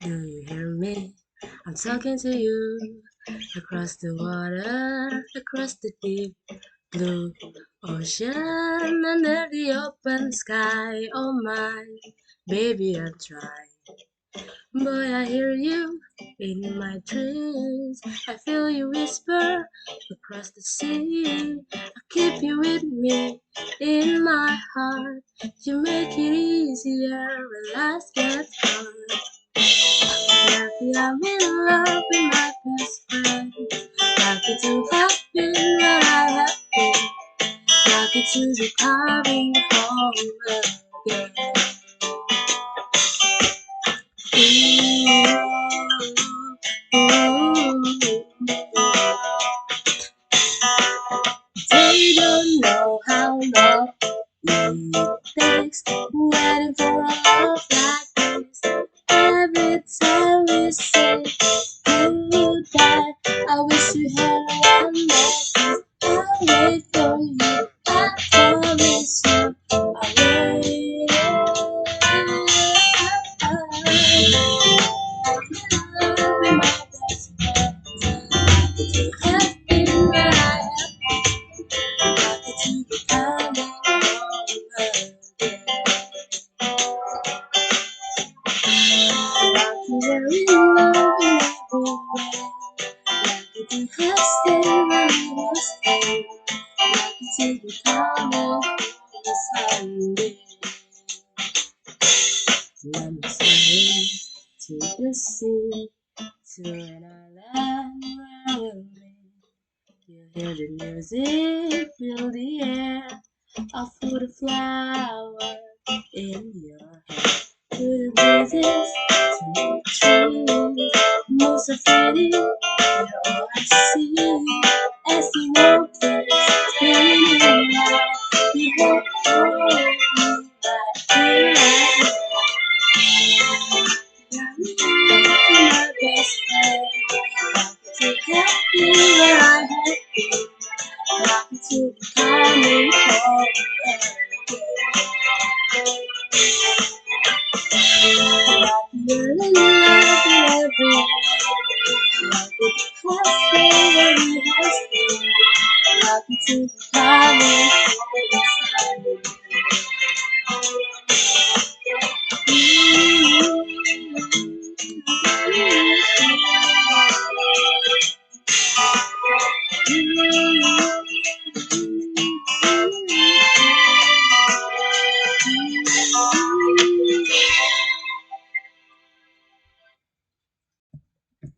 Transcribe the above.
Do you hear me? I'm talking to you across the water, across the deep blue ocean, under the open sky. Oh my, baby, I'll try. Boy, I hear you in my dreams. I feel you whisper across the sea. I keep you with me in my heart. You make it easier when life gets hard. Happy I'm in love with my best friend. Happy to have been what I have been. Happy to be coming home again. They don't know how long it takes waiting for a love like this. Every time we say goodbye, I wish you had one more kiss. I'll wait for you. I promise you. I'll wait. I'm in love with my best friend. To have been where I am, happy to be coming home again. Lucky we're in love in every way. Lucky to have stayed where we must stay. Lucky to be coming home someday. Let me swim to the sea, to an island where we'll be. You hear the music, feel the air. I'll put a flower in your hair. To the breezes, to the trees, move so pretty, you're all I see. As you walk there, spinning round, you hold me right here. My best friend, happy to have you where I have been, happy to be coming home again. You're in love in every way, happy to have stayed where we have stayed, happy to be coming home again.